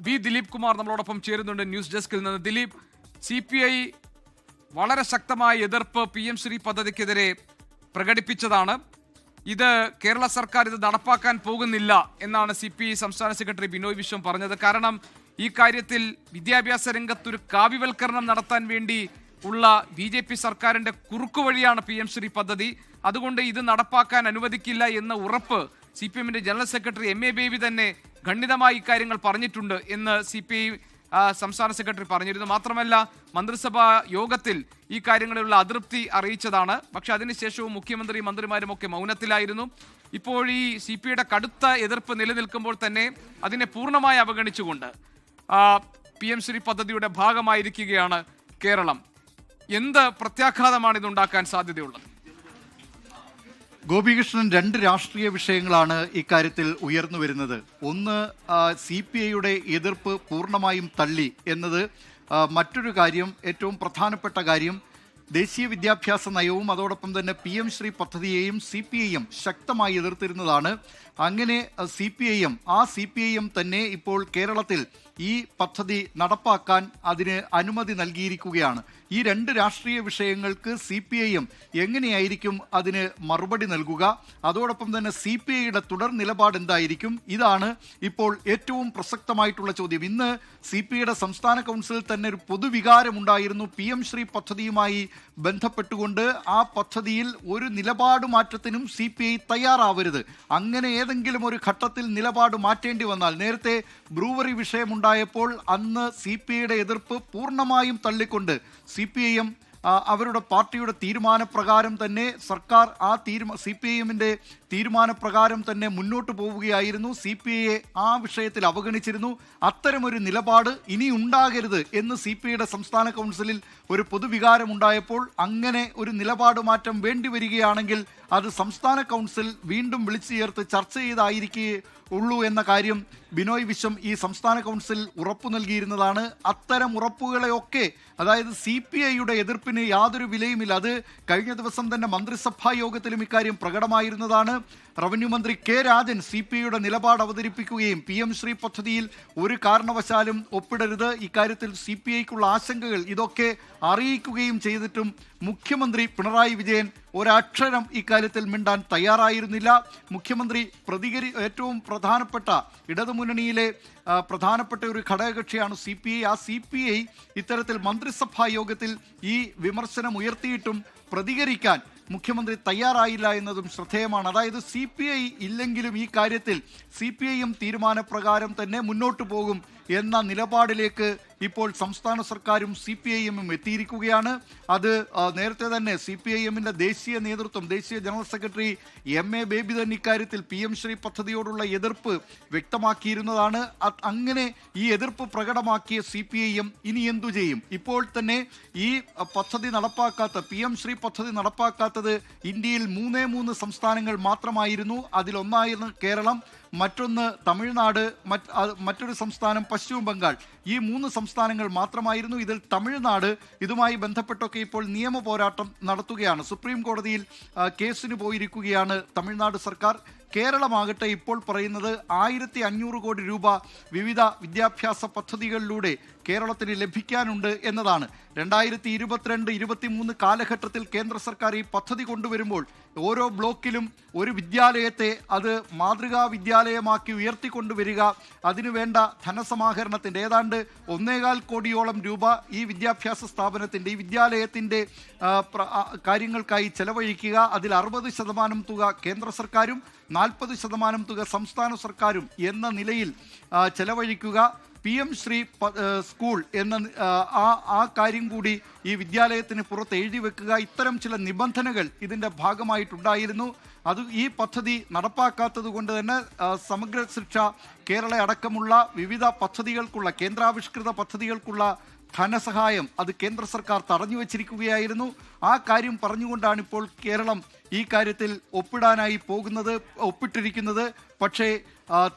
V Dileep Kumar നമ്മളോടൊപ്പം ചേരുന്നുണ്ട് news ഡെസ്കിൽ നിന്ന്. ദിലീപ്, CPI വളരെ ശക്തമായ എതിർപ്പ് PM ശ്രീ പദ്ധതിക്കെതിരെ പ്രകടിപ്പിച്ചതാണ്. ഇത് കേരള സർക്കാർ ഇത് നടപ്പാക്കാൻ പോകുന്നില്ല എന്നാണ് CPI സംസ്ഥാന സെക്രട്ടറി ബിനോയ് വിശ്വം പറഞ്ഞത്. കാരണം ഈ കാര്യത്തിൽ വിദ്യാഭ്യാസ രംഗത്തൊരു കാവ്യവൽക്കരണം നടത്താൻ വേണ്ടി ഉള്ള BJP സർക്കാരിന്റെ കുറുക്കുവഴിയാണ് PM ശ്രീ പദ്ധതി. അതുകൊണ്ട് ഇത് നടപ്പാക്കാൻ അനുവദിക്കില്ല എന്ന ഉറപ്പ് CPMന്റെ ജനറൽ സെക്രട്ടറി MA ബേബി തന്നെ ഖണ്ഡിതമായി ഇക്കാര്യങ്ങൾ പറഞ്ഞിട്ടുണ്ട് എന്ന് CPI സംസ്ഥാന സെക്രട്ടറി പറഞ്ഞിരുന്നു. മാത്രമല്ല മന്ത്രിസഭാ യോഗത്തിൽ ഈ കാര്യങ്ങളിലുള്ള അതൃപ്തി അറിയിച്ചതാണ്. പക്ഷെ അതിനുശേഷവും മുഖ്യമന്ത്രി മന്ത്രിമാരും ഒക്കെ മൗനത്തിലായിരുന്നു. ഇപ്പോൾ ഈ CPIയുടെ കടുത്ത എതിർപ്പ് നിലനിൽക്കുമ്പോൾ തന്നെ അതിനെ പൂർണ്ണമായി അവഗണിച്ചുകൊണ്ട് PM ശ്രീ പദ്ധതിയുടെ ഭാഗമായിരിക്കുകയാണ് കേരളം. എന്ത് പ്രത്യാഘാതമാണ് ഇതുണ്ടാക്കാൻ സാധ്യതയുള്ളത്? ഗോപികൃഷ്ണൻ, രണ്ട് രാഷ്ട്രീയ വിഷയങ്ങളാണ് ഇക്കാര്യത്തിൽ ഉയർന്നു വരുന്നത്. ഒന്ന്, CPIയുടെ എതിർപ്പ് പൂർണ്ണമായും തള്ളി എന്നത്. മറ്റൊരു കാര്യം, ഏറ്റവും പ്രധാനപ്പെട്ട കാര്യം, ദേശീയ വിദ്യാഭ്യാസ നയവും അതോടൊപ്പം തന്നെ PM ശ്രീ പദ്ധതിയെയും CPIയും ശക്തമായി എതിർത്തിരുന്നതാണ്. അങ്ങനെ CPIM തന്നെ ഇപ്പോൾ കേരളത്തിൽ ഈ പദ്ധതി നടപ്പാക്കാൻ അതിന് അനുമതി നൽകിയിരിക്കുകയാണ്. ഈ രണ്ട് രാഷ്ട്രീയ വിഷയങ്ങൾക്ക് CPIM എങ്ങനെയായിരിക്കും അതിന് മറുപടി നൽകുക? അതോടൊപ്പം തന്നെ CPIയുടെ തുടർ നിലപാട് എന്തായിരിക്കും? ഇതാണ് ഇപ്പോൾ ഏറ്റവും പ്രസക്തമായിട്ടുള്ള ചോദ്യം. ഇന്ന് CPIയുടെ സംസ്ഥാന കൗൺസിലിൽ തന്നെ ഒരു പൊതുവികാരമുണ്ടായിരുന്നു. PM ശ്രീ പദ്ധതിയുമായി ബന്ധപ്പെട്ടുകൊണ്ട് ആ പദ്ധതിയിൽ ഒരു നിലപാട് മാറ്റത്തിനും CPI തയ്യാറാവരുത്. അങ്ങനെ ഏതെങ്കിലും ഒരു ഘട്ടത്തിൽ നിലപാട് മാറ്റേണ്ടി വന്നാൽ, നേരത്തെ ബ്രൂവറി വിഷയമുണ്ടായപ്പോൾ അന്ന് CPIയുടെ എതിർപ്പ് പൂർണ്ണമായും തള്ളിക്കൊണ്ട് CPIM അവരുടെ പാർട്ടിയുടെ തീരുമാനപ്രകാരം തന്നെ സർക്കാർ CPIMന്റെ തീരുമാനപ്രകാരം തന്നെ മുന്നോട്ട് പോവുകയായിരുന്നു. CPIയെ ആ വിഷയത്തിൽ അവഗണിച്ചിരുന്നു. അത്തരമൊരു നിലപാട് ഇനി ഉണ്ടാകരുത് എന്ന് CPIയുടെ സംസ്ഥാന കൗൺസിലിൽ ഒരു പൊതുവികാരമുണ്ടായപ്പോൾ അങ്ങനെ ഒരു നിലപാട് മാറ്റം വേണ്ടി വരികയാണെങ്കിൽ അത് സംസ്ഥാന കൗൺസിൽ വീണ്ടും വിളിച്ചു ചേർത്ത് ചർച്ച ചെയ്തായിരിക്കുകയുള്ളൂ എന്ന കാര്യം ബിനോയ് വിശ്വം ഈ സംസ്ഥാന കൗൺസിൽ ഉറപ്പു നൽകിയിരുന്നതാണ്. അത്തരം ഉറപ്പുകളെയൊക്കെ, അതായത് CPIയുടെ എതിർപ്പിന് യാതൊരു വിലയുമില്ല. അത് കഴിഞ്ഞ ദിവസം തന്നെ മന്ത്രിസഭാ യോഗത്തിലും ഇക്കാര്യം പ്രകടമായിരുന്നതാണ്. റവന്യൂ മന്ത്രി K രാജൻ CPIയുടെ നിലപാട് അവതരിപ്പിക്കുകയും PM ശ്രീ പദ്ധതിയിൽ ഒരു കാരണവശാലും ഒപ്പിടരുത്, ഇക്കാര്യത്തിൽ CPIക്കുള്ള ആശങ്കകൾ ഇതൊക്കെ അറിയിക്കുകയും ചെയ്തിട്ടും മുഖ്യമന്ത്രി പിണറായി വിജയൻ ഒരക്ഷരം ഇക്കാര്യത്തിൽ മിണ്ടാൻ തയ്യാറായിരുന്നില്ല. മുഖ്യമന്ത്രി ഏറ്റവും പ്രധാനപ്പെട്ട ഇടതുമുന്നണിയിലെ പ്രധാനപ്പെട്ട ഒരു ഘടകകക്ഷിയാണ് CPI. ആ CPI ഇത്തരത്തിൽ മന്ത്രിസഭാ യോഗത്തിൽ ഈ വിമർശനം ഉയർത്തിയിട്ടും പ്രതികരിക്കാൻ മുഖ്യമന്ത്രി തയ്യാറായില്ല എന്നതും ശ്രദ്ധേയമാണ്. അതായത് CPI ഇല്ലെങ്കിലും ഈ കാര്യത്തിൽ CPIM തീരുമാനപ്രകാരം തന്നെ മുന്നോട്ട് പോകും എന്ന നിലപാടിലേക്ക് ഇപ്പോൾ സംസ്ഥാന സർക്കാരും CPIMും എത്തിയിരിക്കുകയാണ്. അത് നേരത്തെ തന്നെ CPIMന്റെ ദേശീയ നേതൃത്വം, ദേശീയ ജനറൽ സെക്രട്ടറി MA ബേബി തന്നെ ഇക്കാര്യത്തിൽ PM ശ്രീ പദ്ധതിയോടുള്ള എതിർപ്പ് വ്യക്തമാക്കിയിരുന്നതാണ്. അങ്ങനെ ഈ എതിർപ്പ് പ്രകടമാക്കിയ CPIM ഇനി എന്തു ചെയ്യും? ഇപ്പോൾ തന്നെ ഈ പദ്ധതി നടപ്പാക്കാത്ത, PM ശ്രീ പദ്ധതി നടപ്പാക്കാത്തത് ഇന്ത്യയിൽ 3 സംസ്ഥാനങ്ങൾ മാത്രമായിരുന്നു. അതിലൊന്നായിരുന്നു കേരളം, മറ്റൊന്ന് തമിഴ്നാട്, മറ്റൊരു സംസ്ഥാനം പശ്ചിമ ബംഗാൾ. ഈ 3 സംസ്ഥാനങ്ങൾ മാത്രമായിരുന്നു. ഇതിൽ തമിഴ്നാട് ഇതുമായി ബന്ധപ്പെട്ടൊക്കെ ഇപ്പോൾ നിയമ പോരാട്ടം നടത്തുകയാണ്. സുപ്രീം കോടതിയിൽ കേസിന് പോയിരിക്കുകയാണ് തമിഴ്നാട് സർക്കാർ. കേരളമാകട്ടെ ഇപ്പോൾ പറയുന്നത് 1500 കോടി രൂപ വിവിധ വിദ്യാഭ്യാസ പദ്ധതികളിലൂടെ കേരളത്തിന് ലഭിക്കാനുണ്ട് എന്നതാണ്. 2022-23 കാലഘട്ടത്തിൽ കേന്ദ്ര സർക്കാർ ഈ പദ്ധതി കൊണ്ടുവരുമ്പോൾ ഓരോ ബ്ലോക്കിലും ഒരു വിദ്യാലയത്തെ അത് മാതൃകാ വിദ്യാലയമാക്കി ഉയർത്തിക്കൊണ്ടുവരിക, അതിനുവേണ്ട ധനസമാഹരണത്തിൻ്റെ ഏതാണ്ട് 1.25 കോടിയോളം രൂപ ഈ വിദ്യാഭ്യാസ സ്ഥാപനത്തിൻ്റെ, ഈ വിദ്യാലയത്തിൻ്റെ കാര്യങ്ങൾക്കായി ചെലവഴിക്കുക. അതിൽ 60% തുക കേന്ദ്ര സർക്കാരും 40% തുക സംസ്ഥാന സർക്കാരും എന്ന നിലയിൽ ചെലവഴിക്കുക. PM ശ്രീ സ്കൂൾ എന്ന ആ കാര്യം കൂടി ഈ വിദ്യാലയത്തിന് പുറത്ത് എഴുതി വെക്കുക. ഇത്തരം ചില നിബന്ധനകൾ ഇതിൻ്റെ ഭാഗമായിട്ടുണ്ടായിരുന്നു. ഈ പദ്ധതി നടപ്പാക്കാത്തത് കൊണ്ട് തന്നെ സമഗ്ര ശിക്ഷ കേരള അടക്കമുള്ള വിവിധ പദ്ധതികൾക്കുള്ള, കേന്ദ്രാവിഷ്കൃത പദ്ധതികൾക്കുള്ള ധനസഹായം അത് കേന്ദ്ര സർക്കാർ തടഞ്ഞു വച്ചിരിക്കുകയായിരുന്നു. ആ കാര്യം പറഞ്ഞുകൊണ്ടാണ് ഇപ്പോൾ കേരളം ഈ കാര്യത്തിൽ ഒപ്പിട്ടിരിക്കുന്നത്. പക്ഷേ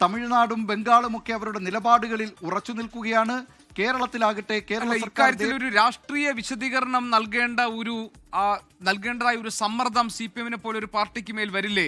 തമിഴ്നാടും ബംഗാളും ഒക്കെ അവരുടെ നിലപാടുകളിൽ ഉറച്ചു നിൽക്കുകയാണ്. കേരളത്തിലാകട്ടെ ഇക്കാര്യത്തിൽ ഒരു രാഷ്ട്രീയ വിശദീകരണം നൽകേണ്ടതായ ഒരു സമ്മർദ്ദം CPMനെ പോലെ ഒരു പാർട്ടിക്ക് മേൽ വരില്ലേ?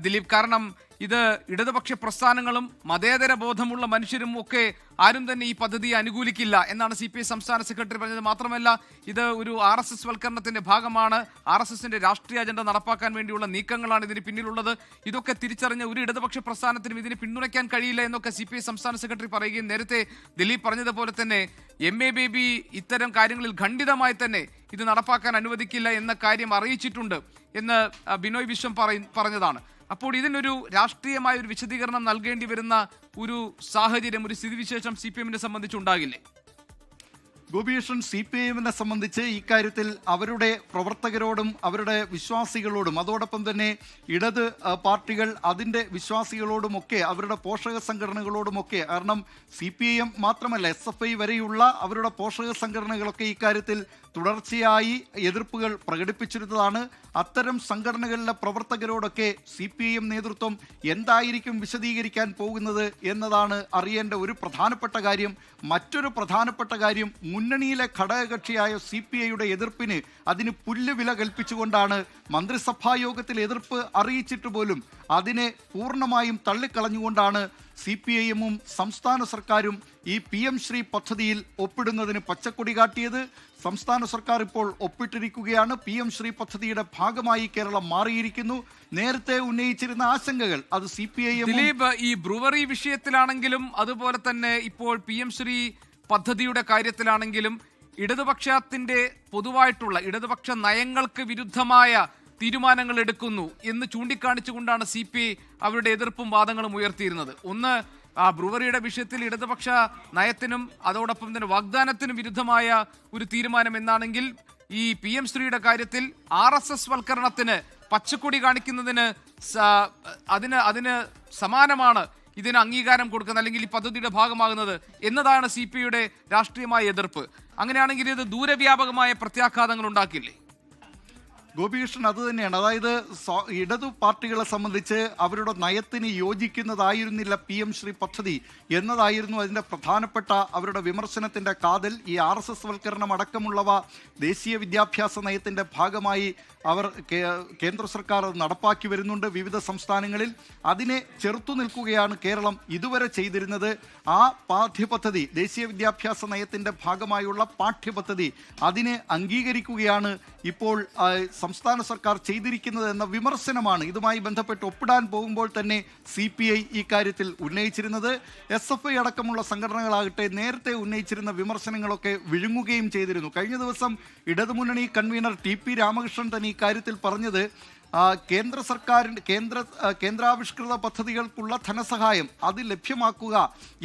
ദിലീപ്. കാരണം ഇത് ഇടതുപക്ഷ പ്രസ്ഥാനങ്ങളും മതേതര ബോധമുള്ള മനുഷ്യരും ഒക്കെ ആരും തന്നെ ഈ പദ്ധതിയെ അനുകൂലിക്കില്ല എന്നാണ് CPI സംസ്ഥാന സെക്രട്ടറി പറഞ്ഞത്. മാത്രമല്ല ഇത് ഒരു RSS വൽക്കരണത്തിന്റെ ഭാഗമാണ്, RSSന്റെ രാഷ്ട്രീയ അജണ്ട നടപ്പാക്കാൻ വേണ്ടിയുള്ള നീക്കങ്ങളാണ് ഇതിന് പിന്നിലുള്ളത്. ഇതൊക്കെ തിരിച്ചറിഞ്ഞ ഒരു ഇടതുപക്ഷ പ്രസ്ഥാനത്തിനും ഇതിനെ പിന്തുണയ്ക്കാൻ കഴിയില്ല എന്നൊക്കെ CPI സംസ്ഥാന സെക്രട്ടറി പറയുകയും നേരത്തെ ദിലീപ് പറഞ്ഞതുപോലെ തന്നെ MA ബേബി ഇത്തരം കാര്യങ്ങളിൽ ഖണ്ഡിതമായി തന്നെ ഇത് നടപ്പാക്കാൻ അനുവദിക്കില്ല എന്ന കാര്യം അറിയിച്ചിട്ടുണ്ട് എന്ന് ബിനോയ് വിശ്വം പറഞ്ഞതാണ്. അപ്പോൾ ഇതിനൊരു രാഷ്ട്രീയമായ ഒരു വിശദീകരണം നൽകേണ്ടി വരുന്ന ഒരു സാഹചര്യം, ഒരു സ്ഥിതിവിശേഷം CPM-നെ സംബന്ധിച്ചുണ്ടാകില്ലേ? ഗോപികൃഷ്ണൻ, CPIM-നെ സംബന്ധിച്ച് ഇക്കാര്യത്തിൽ അവരുടെ പ്രവർത്തകരോടും അവരുടെ വിശ്വാസികളോടും അതോടൊപ്പം തന്നെ ഇടത് പാർട്ടികൾ അതിൻ്റെ വിശ്വാസികളോടുമൊക്കെ അവരുടെ പോഷക സംഘടനകളോടുമൊക്കെ, കാരണം CPIM മാത്രമല്ല SFI വരെയുള്ള അവരുടെ പോഷക സംഘടനകളൊക്കെ ഇക്കാര്യത്തിൽ തുടർച്ചയായി എതിർപ്പുകൾ പ്രകടിപ്പിച്ചിരുന്നതാണ്. അത്തരം സംഘടനകളിലെ പ്രവർത്തകരോടൊക്കെ CPIM നേതൃത്വം എന്തായിരിക്കും വിശദീകരിക്കാൻ പോകുന്നത് എന്നതാണ് അറിയേണ്ട ഒരു പ്രധാനപ്പെട്ട കാര്യം. മറ്റൊരു പ്രധാനപ്പെട്ട കാര്യം, മുന്നണിയിലെ ഘടകകക്ഷിയായ CPIയുടെ എതിർപ്പിന് അതിന് പുല്ലുവില കൽപ്പിച്ചുകൊണ്ടാണ് മന്ത്രിസഭാ യോഗത്തിൽ എതിർപ്പ് അറിയിച്ചിട്ട് പോലും അതിനെ പൂർണ്ണമായും തള്ളിക്കളഞ്ഞുകൊണ്ടാണ് CPIM-ഉം സംസ്ഥാന സർക്കാരും ഈ PM ശ്രീ പദ്ധതിയിൽ ഒപ്പിടുന്നതിന് പച്ചക്കൊടി കാട്ടിയത്. സംസ്ഥാന സർക്കാർ ഇപ്പോൾ ഒപ്പിട്ടിരിക്കുകയാണ്. PM ശ്രീ പദ്ധതിയുടെ ഭാഗമായി കേരളം മാറിയിരിക്കുന്നു. നേരത്തെ ഉന്നയിച്ചിരുന്ന ആശങ്കകൾ അത് CPIM ദിലീപ് ഈ ബ്രുവറി വിഷയത്തിലാണെങ്കിലും അതുപോലെ തന്നെ ഇപ്പോൾ PM ശ്രീ പദ്ധതിയുടെ കാര്യത്തിലാണെങ്കിലും ഇടതുപക്ഷത്തിന്റെ പൊതുവായിട്ടുള്ള ഇടതുപക്ഷ നയങ്ങൾക്ക് വിരുദ്ധമായ തീരുമാനങ്ങൾ എടുക്കുന്നു എന്ന് ചൂണ്ടിക്കാണിച്ചുകൊണ്ടാണ് CPI അവരുടെ എതിർപ്പും വാദങ്ങളും ഉയർത്തിയിരുന്നത്. ഒന്ന്, ആ ബ്രുവറിയുടെ വിഷയത്തിൽ ഇടതുപക്ഷ നയത്തിനും അതോടൊപ്പം തന്നെ വാഗ്ദാനത്തിനും വിരുദ്ധമായ ഒരു തീരുമാനം എന്നാണെങ്കിൽ ഈ PM ശ്രീയുടെ കാര്യത്തിൽ RSS വൽക്കരണത്തിന് പച്ചക്കൊടി കാണിക്കുന്നതിന് അതിന് സമാനമാണ് ഇതിന് അംഗീകാരം കൊടുക്കുന്നത് അല്ലെങ്കിൽ ഈ പദ്ധതിയുടെ ഭാഗമാകുന്നത് എന്നതാണ് CPIയുടെ രാഷ്ട്രീയമായ എതിർപ്പ്. അങ്ങനെയാണെങ്കിൽ ഇത് ദൂരവ്യാപകമായ പ്രത്യാഘാതങ്ങൾ ഉണ്ടാക്കില്ലേ? ഗോപികൃഷ്ണൻ, അത് തന്നെയാണ്. അതായത് ഇടതു പാർട്ടികളെ സംബന്ധിച്ച് അവരുടെ നയത്തിന് യോജിക്കുന്നതായിരുന്നില്ല PM ശ്രീ പദ്ധതി എന്നതായിരുന്നു അതിൻ്റെ പ്രധാനപ്പെട്ട അവരുടെ വിമർശനത്തിൻ്റെ കാതൽ. ഈ RSS വൽക്കരണം അടക്കമുള്ളവ ദേശീയ വിദ്യാഭ്യാസ നയത്തിൻ്റെ ഭാഗമായി അവർ കേന്ദ്ര സർക്കാർ നടപ്പാക്കി വരുന്നുണ്ട് വിവിധ സംസ്ഥാനങ്ങളിൽ. അതിനെ ചെറുത്തു നിൽക്കുകയാണ് കേരളം ഇതുവരെ ചെയ്തിരുന്നത്. ആ പാഠ്യപദ്ധതി, ദേശീയ വിദ്യാഭ്യാസ നയത്തിൻ്റെ ഭാഗമായുള്ള പാഠ്യപദ്ധതി, അതിനെ അംഗീകരിക്കുകയാണ് ഇപ്പോൾ സംസ്ഥാന സർക്കാർ ചെയ്തിരിക്കുന്നത് എന്ന വിമർശനമാണ് ഇതുമായി ബന്ധപ്പെട്ട് ഒപ്പിടാൻ പോകുമ്പോൾ തന്നെ CPI ഈ കാര്യത്തിൽ ഉന്നയിച്ചിരുന്നത്. SFI അടക്കമുള്ള സംഘടനകളാകട്ടെ നേരത്തെ ഉന്നയിച്ചിരുന്ന വിമർശനങ്ങളൊക്കെ വിഴുങ്ങുകയും ചെയ്തിരുന്നു. കഴിഞ്ഞ ദിവസം ഇടതുമുന്നണി കൺവീനർ TP രാമകൃഷ്ണൻ തന്നെ ഈ കാര്യത്തിൽ പറഞ്ഞത് കേന്ദ്ര സർക്കാരിൻ്റെ കേന്ദ്രാവിഷ്കൃത പദ്ധതികൾക്കുള്ള ധനസഹായം അത് ലഭ്യമാക്കുക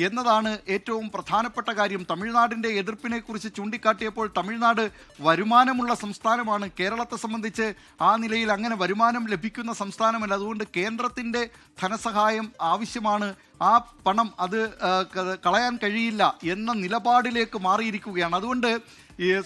എന്നതാണ് ഏറ്റവും പ്രധാനപ്പെട്ട കാര്യം. തമിഴ്നാടിൻ്റെ എതിർപ്പിനെ കുറിച്ച് ചൂണ്ടിക്കാട്ടിയപ്പോൾ തമിഴ്നാട് വരുമാനമുള്ള സംസ്ഥാനമാണ്. കേരളത്തെ സംബന്ധിച്ച് ആ നിലയിൽ അങ്ങനെ വരുമാനം ലഭിക്കുന്ന സംസ്ഥാനമല്ല. അതുകൊണ്ട് കേന്ദ്രത്തിൻ്റെ ധനസഹായം ആവശ്യമാണ്, ആ പണം അത് കളയാൻ കഴിയില്ല എന്ന നിലപാടിലേക്ക് മാറിയിരിക്കുകയാണ്. അതുകൊണ്ട്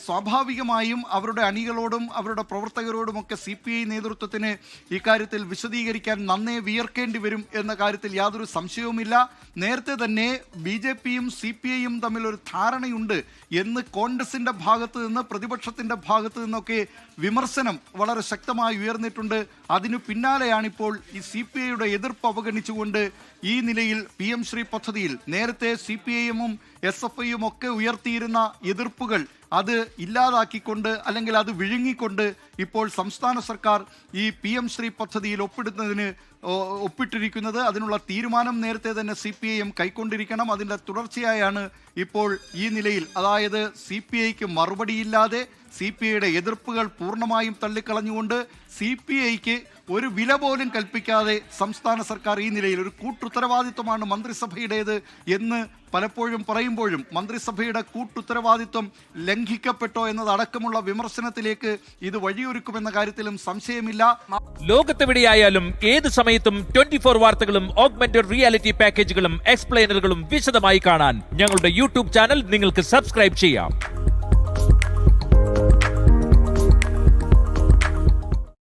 സ്വാഭാവികമായും അവരുടെ അണികളോടും അവരുടെ പ്രവർത്തകരോടുമൊക്കെ CPI നേതൃത്വത്തിന് ഇക്കാര്യത്തിൽ വിശദീകരിക്കാൻ നന്നേ വിയർക്കേണ്ടി വരും എന്ന കാര്യത്തിൽ യാതൊരു സംശയവുമില്ല. നേരത്തെ തന്നെ BJP-യും CPI-യും തമ്മിലൊരു ധാരണയുണ്ട് എന്ന് കോൺഗ്രസിൻ്റെ ഭാഗത്ത് നിന്ന്, പ്രതിപക്ഷത്തിൻ്റെ ഭാഗത്ത് നിന്നൊക്കെ വിമർശനം വളരെ ശക്തമായി ഉയർന്നിട്ടുണ്ട്. അതിനു പിന്നാലെയാണിപ്പോൾ ഈ CPI-യുടെ എതിർപ്പ് അവഗണിച്ചുകൊണ്ട് ഈ നിലയിൽ PM ശ്രീ പദ്ധതിയിൽ നേരത്തെ CPI-യും SFI-യും ഒക്കെ ഉയർത്തിയിരുന്ന എതിർപ്പുകൾ അത് ഇല്ലാതാക്കിക്കൊണ്ട് അല്ലെങ്കിൽ അത് വിഴുങ്ങിക്കൊണ്ട് ഇപ്പോൾ സംസ്ഥാന സർക്കാർ ഈ PM ശ്രീ പദ്ധതിയിൽ ഒപ്പിട്ടിരിക്കുന്നത്. അതിനുള്ള തീരുമാനം നേരത്തെ തന്നെ CPIM കൈക്കൊണ്ടിരിക്കണം. അതിൻ്റെ തുടർച്ചയായാണ് ഇപ്പോൾ ഈ നിലയിൽ, അതായത് CPIക്ക് മറുപടിയില്ലാതെ CPIയുടെ എതിർപ്പുകൾ പൂർണ്ണമായും തള്ളിക്കളഞ്ഞുകൊണ്ട് CPIക്ക് ഒരു വില പോലും കൽപ്പിക്കാതെ സംസ്ഥാന സർക്കാർ ഈ നിലയിൽ ഒരു കൂട്ടുത്തരവാദിത്വമാണ് മന്ത്രിസഭയുടേത് എന്ന് പലപ്പോഴും പറയുമ്പോഴും മന്ത്രിസഭയുടെ കൂട്ടുത്തരവാദിത്വം ലംഘിക്കപ്പെട്ടോ എന്നതടക്കമുള്ള വിമർശനത്തിലേക്ക് ഇത് വഴിയൊരുക്കുമെന്ന കാര്യത്തിലും സംശയമില്ല. ലോകത്തെവിടെയായാലും ഏത് സമയത്തും 24 വാർത്തകളും ഓഗ്മെന്റഡ് റിയാലിറ്റി പാക്കേജുകളും എക്സ്പ്ലെയിനറുകളും വിശദമായി കാണാൻ ഞങ്ങളുടെ YouTube ചാനൽ നിങ്ങൾക്ക് സബ്സ്ക്രൈബ് ചെയ്യാം.